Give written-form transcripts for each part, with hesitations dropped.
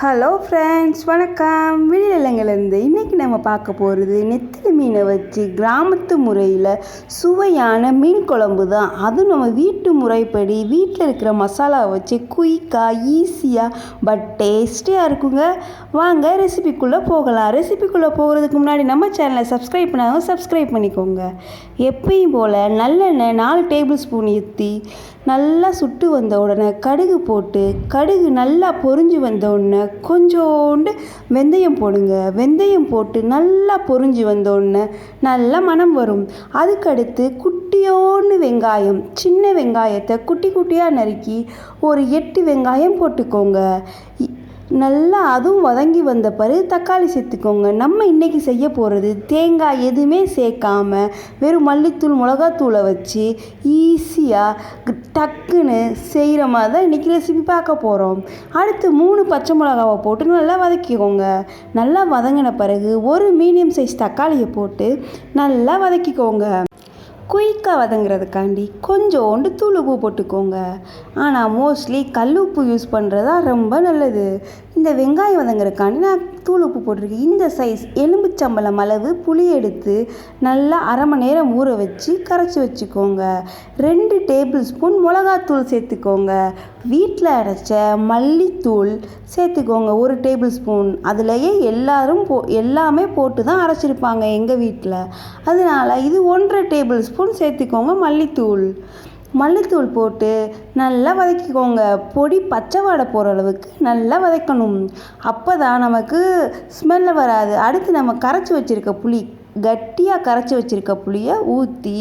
Hello friends, வணக்கம். விழிநிலங்கள்லேருந்து இன்றைக்கி நம்ம பார்க்க போகிறது நெத்திலி மீனை வச்சு கிராமத்து முறையில் சுவையான மீன் குழம்பு தான். அதுவும் நம்ம வீட்டு முறைப்படி வீட்டில் இருக்கிற மசாலாவை வச்சு குயிக்காக ஈஸியாக பட் டேஸ்டியாக இருக்குங்க. வாங்க ரெசிபிக்குள்ளே போகலாம். ரெசிபிக்குள்ளே போகிறதுக்கு முன்னாடி நம்ம சேனலை சப்ஸ்கிரைப் பண்ணாங்க, சப்ஸ்கிரைப் பண்ணிக்கோங்க. எப்பயும் போல் நல்லெண்ணெய் 4 டேபிள் ஸ்பூன் ஊற்றி நல்லா சுட்டு வந்த உடனே கடுகு போட்டு, கடுகு நல்லா பொரிஞ்சு வந்த உடனே கொஞ்சோண்டு வெந்தயம் போடுங்க. வெந்தயம் போட்டு நல்லா பொரிஞ்சு வந்தோடனே நல்லா மணம் வரும். அதுக்கடுத்து குட்டியோண்டு வெங்காயம், சின்ன வெங்காயத்தை குட்டி குட்டியாக நறுக்கி ஒரு 8 வெங்காயம் போட்டுக்கோங்க. நல்லா அதுவும் வதங்கி வந்த பிறகு தக்காளி சேர்த்துக்கோங்க. நம்ம இன்றைக்கி செய்ய போகிறது தேங்காய் எதுவுமே சேர்க்காம வெறும் மல்லித்தூள் மிளகாத்தூளை வச்சு ஈஸியாக டக்குன்னு செய்கிற மாதிரி தான் இன்றைக்கி ரெசிபி பார்க்க போகிறோம். அடுத்து 3 பச்சை மிளகாவை போட்டு நல்லா வதக்கிக்கோங்க. நல்லா வதங்கின பிறகு ஒரு மீடியம் சைஸ் தக்காளியை போட்டு நல்லா வதக்கிக்கோங்க. குயிக்காக வதங்குறதுக்காண்டி கொஞ்சோண்டு தூள் உப்பு போட்டுக்கோங்க. ஆனால் மோஸ்ட்லி கல் உப்பு யூஸ் பண்ணுறதா ரொம்ப நல்லது. இந்த வெங்காயம் வதங்குறதுக்காண்டி நான் தூள் உப்பு போட்டிருக்கேன். இந்த சைஸ் எலும்புச்சம்பளம் அளவு புளி எடுத்து நல்லா அரை மணி நேரம் ஊற வச்சு கரைச்சி வச்சுக்கோங்க. 2 டேபிள் ஸ்பூன் மிளகாத்தூள் சேர்த்துக்கோங்க. வீட்டில் அரைச்ச மல்லித்தூள் சேர்த்துக்கோங்க 1 டேபிள் ஸ்பூன். அதுலேயே எல்லாமே போட்டு தான் அரைச்சிருப்பாங்க எங்கள் வீட்டில். அதனால் இது 1.5 டேபிள் ஸ்பூன் சேர்த்துக்கோங்க மல்லித்தூள் போட்டு நல்லா வதக்கிக்கோங்க. பொடி பச்சை வாடை போகிற அளவுக்கு நல்லா வதக்கணும். அப்போ தான் நமக்கு ஸ்மெல்ல வராது. அடுத்து நம்ம கரைச்சி வச்சுருக்க புளி, கட்டியாக கரைச்சி வச்சுருக்க புளியை ஊற்றி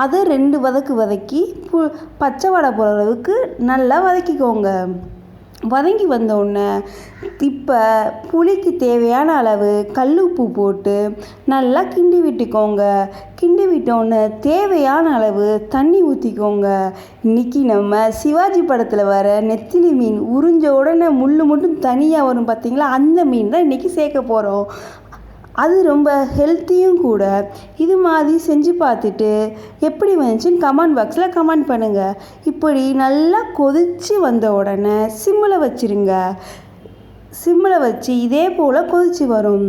அதை 2 வதக்கி பச்சை வாடை போகிற அளவுக்கு நல்லா வதக்கிக்கோங்க. வதங்கி வந்தோடனே இப்போ புளிக்கு தேவையான அளவு கல் உப்பு போட்டு நல்லா கிண்டி விட்டுக்கோங்க. கிண்டி விட்டோடனே தேவையான அளவு தண்ணி ஊற்றிக்கோங்க. இன்றைக்கி நம்ம சிவாஜி படத்தில் வர நெத்திலி மீன் உறிஞ்ச உடனே முள் மட்டும் தனியாக வரும் பார்த்தீங்களா, அந்த மீன் தான் இன்றைக்கி சேர்க்க போகிறோம். அது ரொம்ப ஹெல்த்தியும் கூட. இது மாதிரி செஞ்சு பார்த்துட்டு எப்படி வந்துச்சுன்னு கமெண்ட் பாக்ஸில் கமெண்ட் பண்ணுங்கள். இப்படி நல்லா கொதித்து வந்த உடனே சிம்மில் வச்சுருங்க. சிம்மில் வச்சு இதே போல் கொதித்து வரும்.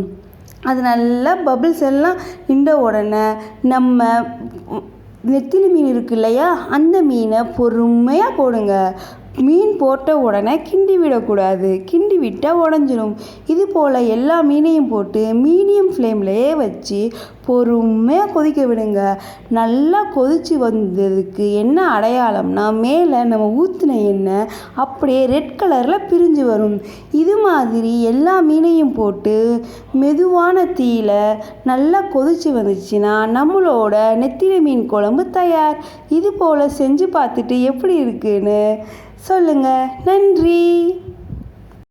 அது நல்லா பபிள்ஸ் எல்லாம் நின்ற உடனே நம்ம நெத்திலி மீன் இருக்கு இல்லையா, அந்த மீனை பொறுமையாக போடுங்க. மீன் போட்ட உடனே கிண்டி விடக்கூடாது, கிண்டி விட்டால் உடஞ்சிரும். இது போல் எல்லா மீனையும் போட்டு மீடியம் ஃப்ளேம்லேயே வச்சு பொறுமையாக கொதிக்க விடுங்க. நல்லா கொதித்து வந்ததுக்கு என்ன அடையாளம்னா, மேலே நம்ம ஊற்றின எண்ணெய் அப்படியே ரெட் கலரில் பிரிஞ்சு வரும். இது மாதிரி எல்லா மீனையும் போட்டு மெதுவான தீயில நல்லா கொதித்து வந்துச்சுன்னா நம்மளோட நெத்திலி மீன் குழம்பு தயார். இது போல் செஞ்சு பார்த்துட்டு எப்படி இருக்குன்னு சொல்லுங்கள். நன்றி.